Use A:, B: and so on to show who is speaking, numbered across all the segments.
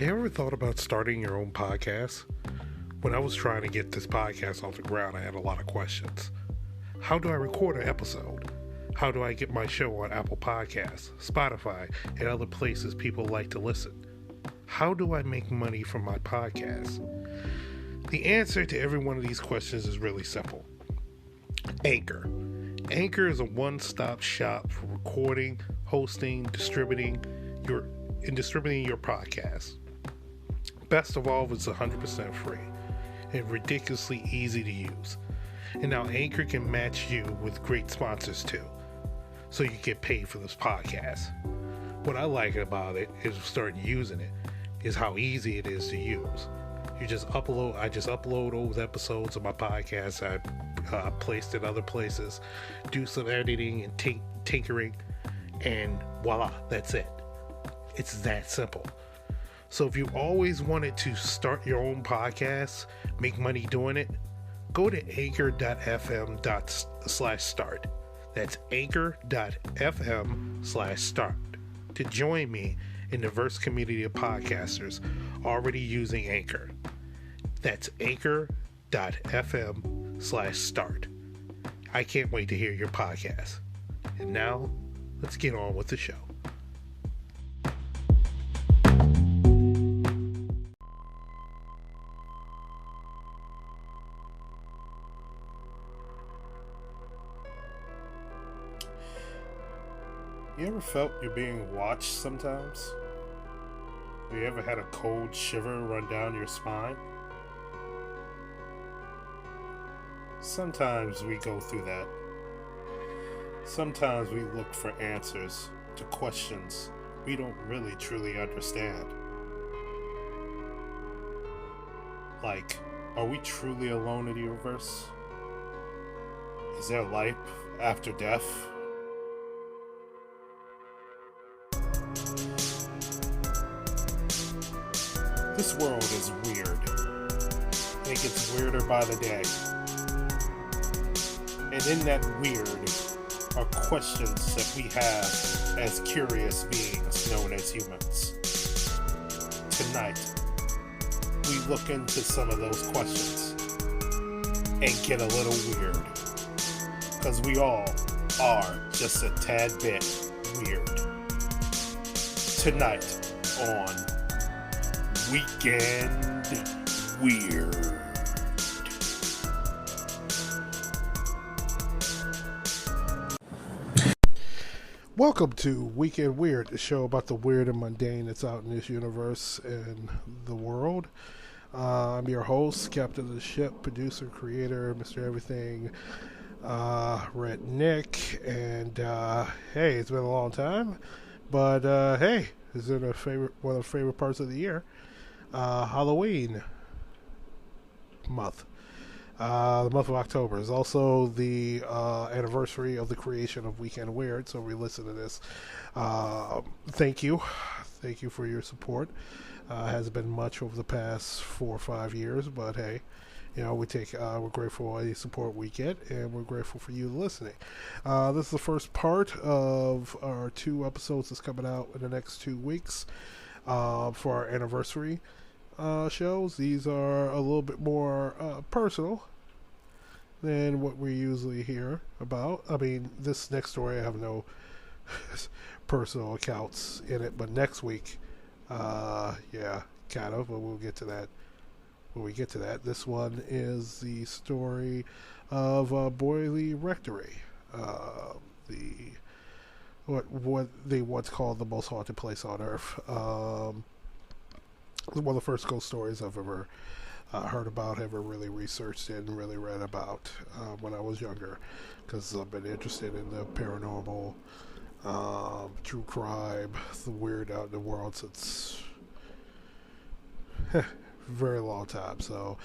A: You ever thought about starting your own podcast? When I was trying to get this podcast off the ground, I had a lot of questions. How do I record an episode? How do I get my show on Apple Podcasts, Spotify, and other places people like to listen? How do I make money from my podcast? The answer to every one of these questions is really simple. Anchor. Anchor is a one-stop shop for recording, hosting, distributing your podcast. Best of all, it's 100% free and ridiculously easy to use. And now Anchor can match you with great sponsors too, so you get paid for this podcast. What I like about it is starting using it is how easy it is to use. I just upload old episodes of my podcast. I placed in other places, do some editing and tinkering, and voila, that's it. It's that simple. So if you always wanted to start your own podcast, make money doing it, go to anchor.fm/start. That's anchor.fm/start to join me in the diverse community of podcasters already using Anchor. That's anchor.fm/start. I can't wait to hear your podcast. And now, let's get on with the show. You ever felt you're being watched sometimes? Have you ever had a cold shiver run down your spine? Sometimes we go through that. Sometimes we look for answers to questions we don't really truly understand. Like, are we truly alone in the universe? Is there life after death? This world is weird. It gets weirder by the day. And in that weird are questions that we have as curious beings known as humans. Tonight, we look into some of those questions and get a little weird. Because we all are just a tad bit weird. Tonight on Weekend Weird. Welcome to Weekend Weird, the show about the weird and mundane that's out in this universe and the world. I'm your host, captain of the ship, producer, creator, Mr. Everything, RedNick. And hey, it's been a long time, but hey, is it one of the favorite parts of the year? Halloween month. The month of October is also the anniversary of the creation of Weekend Weird, so we listen to this. Thank you for your support. Hasn't been much over the past 4 or 5 years, but hey, you know, we're grateful for the support we get, and we're grateful for you listening. This is the first part of our 2 episodes that's coming out in the next 2 weeks for our anniversary shows. These are a little bit more personal than what we usually hear about. I mean, this next story, I have no personal accounts in it, but next week, yeah, kind of, but we'll get to that when we get to that. This one is the story of Borley Rectory, what they once called the most haunted place on earth. One of the first ghost stories I've ever heard about, ever really researched and really read about when I was younger, because I've been interested in the paranormal, true crime, the weird out in the world since a very long time. So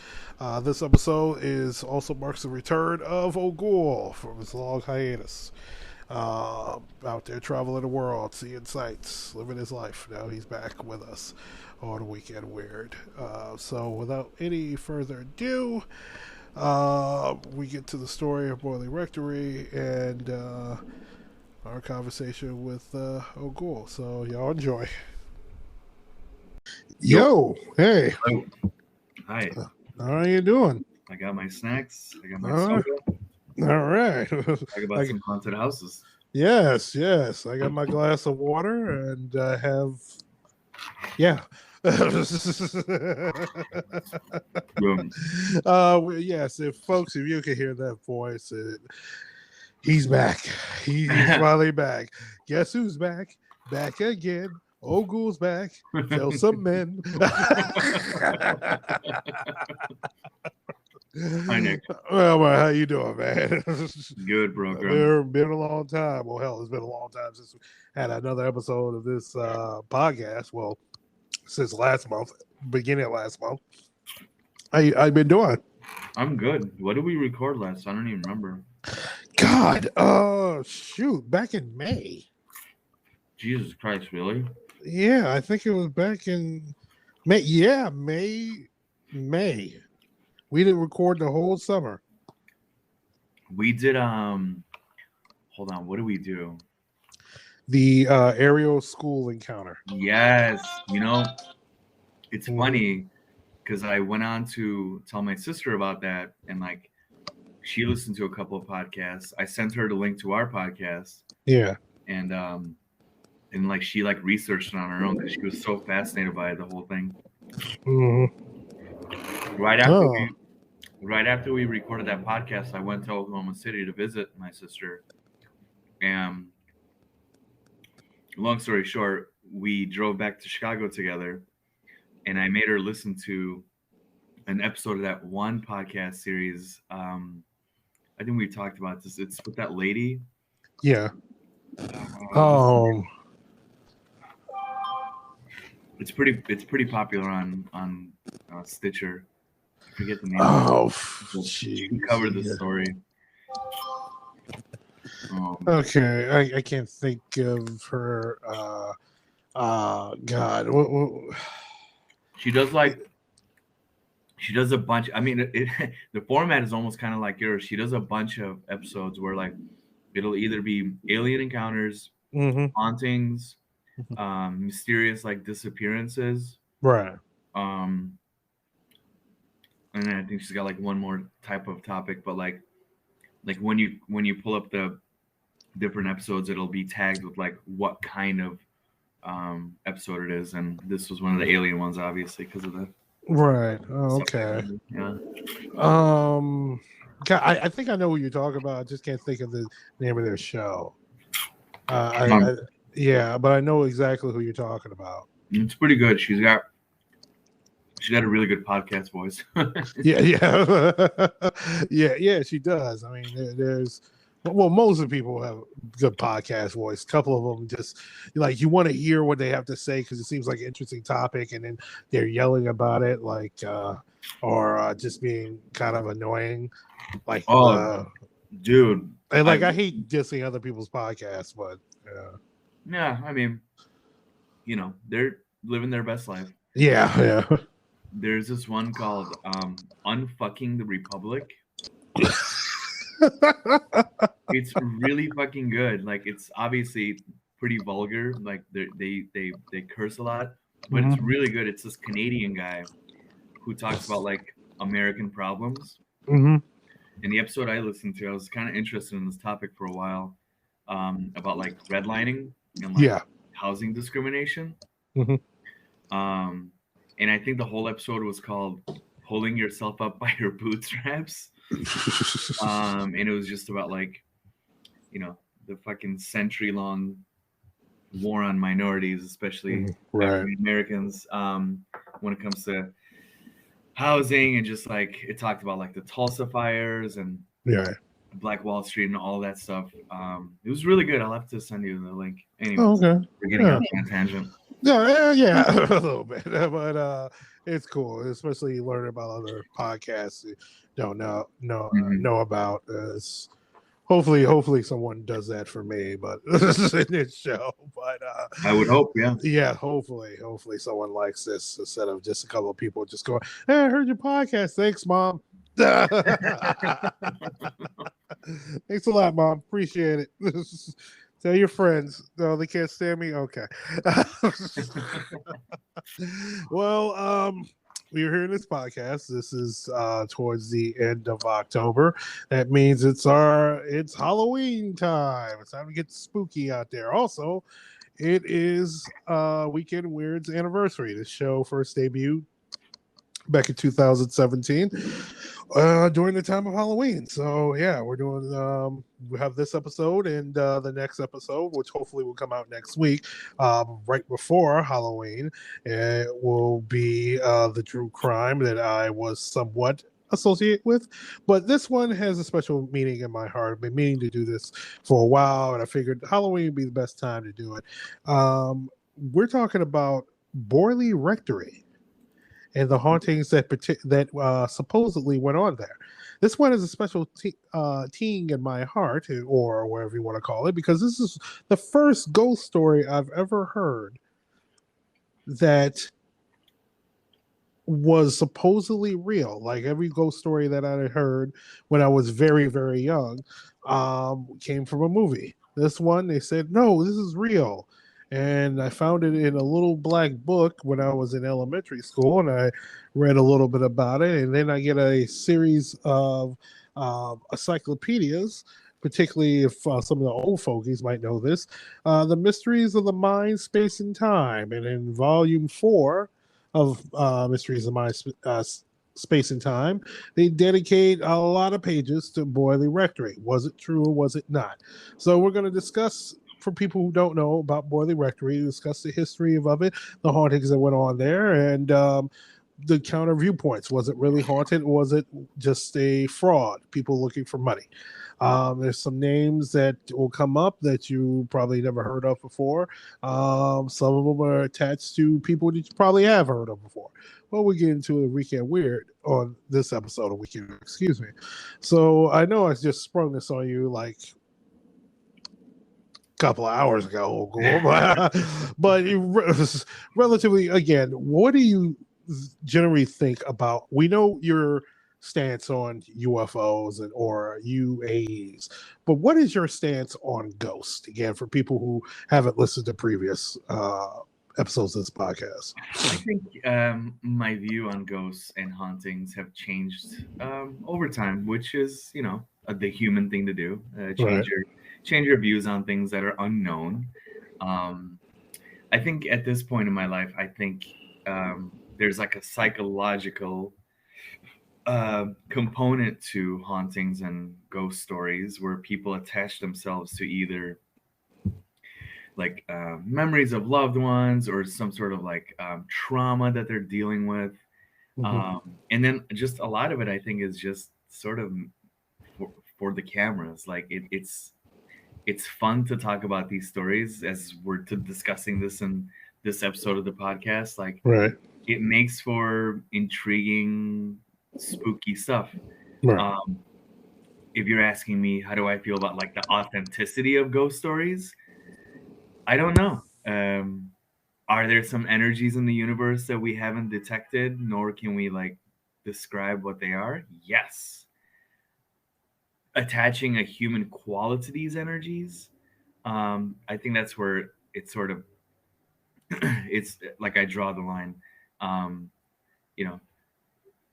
A: this episode also marks the return of Ogul from his long hiatus. Out there traveling the world, seeing sights, living his life. Now he's back with us on Weekend Weird. So without any further ado, we get to the story of Borley Rectory and our conversation with Ogul. So y'all enjoy. Yo, hey.
B: Hello. Hi.
A: How are you doing?
B: I got my snacks. I got my
A: All
B: soda.
A: right.
B: Talk about some haunted houses.
A: Yes. I got my glass of water and I have, yeah.
B: Boom.
A: Yes, if you can hear that voice, he's back. He's finally back. Guess who's back? Back again. Ogul's back. Kill some men.
B: Hi, Nick.
A: Well, how you doing, man?
B: Good, bro.
A: Been a long time. Well, hell, it's been a long time since we had another episode of this podcast. Well, since last month, beginning of last month. How you been doing?
B: I'm good. What did we record last? I don't even remember.
A: God, shoot, back in May.
B: Jesus Christ, really?
A: Yeah, I think it was back in May. Yeah, May. We didn't record the whole summer.
B: We did hold on, what did we do?
A: The aerial school encounter.
B: Yes. It's funny because I went on to tell my sister about that, and like she listened to a couple of podcasts. I sent her the link to our podcast.
A: Yeah.
B: And like she like researched it on her own because she was so fascinated by the whole thing.
A: Mm-hmm.
B: Right after we recorded that podcast, I went to Oklahoma City to visit my sister. And long story short, we drove back to Chicago together, and I made her listen to an episode of that one podcast series. I think we talked about this. It's with that lady.
A: Yeah.
B: It's pretty popular on Stitcher. I forget the name.
A: Oh,
B: she covered the story.
A: Okay, I can't think of her. God,
B: she does a bunch. I mean, the format is almost kind of like yours. She does a bunch of episodes where like it'll either be alien encounters, hauntings, mysterious like disappearances,
A: right?
B: And then I think she's got like one more type of topic, but like when you pull up the different episodes, it'll be tagged with like what kind of episode it is, and this was one of the alien ones, obviously, because of the
A: right. Oh, okay.
B: Yeah.
A: I think I know what you're talking about. I just can't think of the name of their show. Yeah, but I know exactly who you're talking about.
B: It's pretty good. She's got a really good podcast voice.
A: yeah, she does. I mean, there's most of the people have good podcast voice. A couple of them just like you want to hear what they have to say because it seems like an interesting topic, and then they're yelling about it, like or just being kind of annoying. Like,
B: dude,
A: and like I hate dissing other people's podcasts, but
B: yeah, I mean, they're living their best life.
A: Yeah.
B: There's this one called Unfucking the Republic. It's really fucking good. Like, it's obviously pretty vulgar. Like they curse a lot, but it's really good. It's this Canadian guy who talks about like American problems. In the episode I listened to, I was kind of interested in this topic for a while, about like redlining and like housing discrimination. And I think the whole episode was called "Pulling Yourself Up by Your Bootstraps." And it was just about like, the fucking century-long war on minorities, especially African Americans, when it comes to housing, and just like it talked about like the Tulsa fires and Black Wall Street and all that stuff. It was really good. I'll have to send you the link. Anyways, we're getting off on a tangent.
A: Yeah, a little bit, but it's cool, especially learning about other podcasts you don't know about. Hopefully someone does that for me, but in this show. But
B: I would hope,
A: hopefully someone likes this instead of just a couple of people just going, "Hey, I heard your podcast. Thanks, Mom." Thanks a lot, Mom. Appreciate it. Tell your friends. No, they can't stand me. Okay. Well, we're here in this podcast. This is towards the end of October. That means it's Halloween time. It's time to get spooky out there. Also, it is Weekend Weird's anniversary. The show first debuted back in 2017 during the time of Halloween. So yeah, we're doing we have this episode and the next episode, which hopefully will come out next week, right before Halloween. It will be the true crime that I was somewhat associate with, but this one has a special meaning in my heart. I've been meaning to do this for a while, and I figured Halloween would be the best time to do it. We're talking about Borley Rectory and the hauntings that supposedly went on there. This one is a special ting in my heart, or whatever you want to call it, because this is the first ghost story I've ever heard that was supposedly real. Like every ghost story that I heard when I was very, very young came from a movie. This one, they said, no, this is real. And I found it in a little black book when I was in elementary school, and I read a little bit about it. And then I get a series of encyclopedias, particularly if some of the old fogies might know this, The Mysteries of the Mind, Space, and Time. And in volume 4 of Mysteries of Mind, Space, and Time, they dedicate a lot of pages to Borley Rectory. Was it true or was it not? So we're going to discuss, for people who don't know about Borley Rectory, discuss the history of it, the hauntings that went on there, and the counter viewpoints. Was it really haunted, or was it just a fraud? People looking for money. There's some names that will come up that you probably never heard of before. Some of them are attached to people that you probably have heard of before. Well, we get into the Weekend Weird on this episode of Weekend. Excuse me. So I know I just sprung this on you like couple of hours ago, but relatively, again, what do you generally think about? We know your stance on UFOs or UAEs, but what is your stance on ghosts? Again, for people who haven't listened to previous episodes of this podcast.
B: I think my view on ghosts and hauntings have changed over time, which is, the human thing to do. Change your views on things that are unknown. I think at this point in my life, I think there's like a psychological component to hauntings and ghost stories where people attach themselves to either like memories of loved ones or some sort of like trauma that they're dealing with. Mm-hmm. And then just a lot of it, I think, is just sort of for the cameras. Like it's fun to talk about these stories as we're discussing this in this episode of the podcast. Like,
A: right.
B: It makes for intriguing, spooky stuff.
A: Right.
B: If you're asking me, how do I feel about like the authenticity of ghost stories? I don't know. Are there some energies in the universe that we haven't detected, nor can we like describe what they are? Yes. Attaching a human quality to these energies, I think that's where it's sort of it's like I draw the line.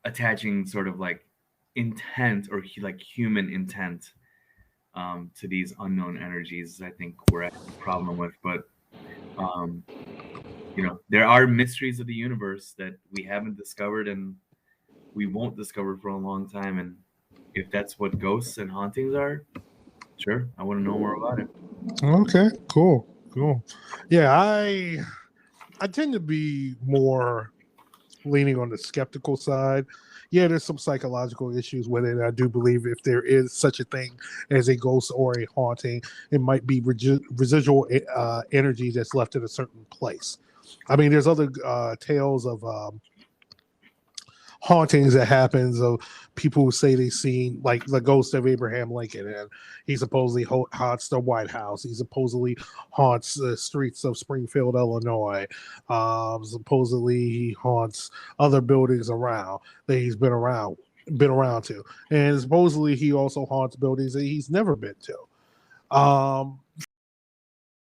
B: Attaching sort of like intent or like human intent to these unknown energies, I think we're at a problem with. But there are mysteries of the universe that we haven't discovered and we won't discover for a long time. And if that's what ghosts and hauntings are, sure, I want to know more about it.
A: Okay, cool. Yeah, I tend to be more leaning on the skeptical side. Yeah, there's some psychological issues with it. I do believe if there is such a thing as a ghost or a haunting, it might be residual energy that's left in a certain place. I mean, there's other tales of hauntings that happens of people who say they've seen like the ghost of Abraham Lincoln, and he supposedly haunts the White House. He supposedly haunts the streets of Springfield, Illinois. Supposedly he haunts other buildings around that he's been around to, and supposedly he also haunts buildings that he's never been to.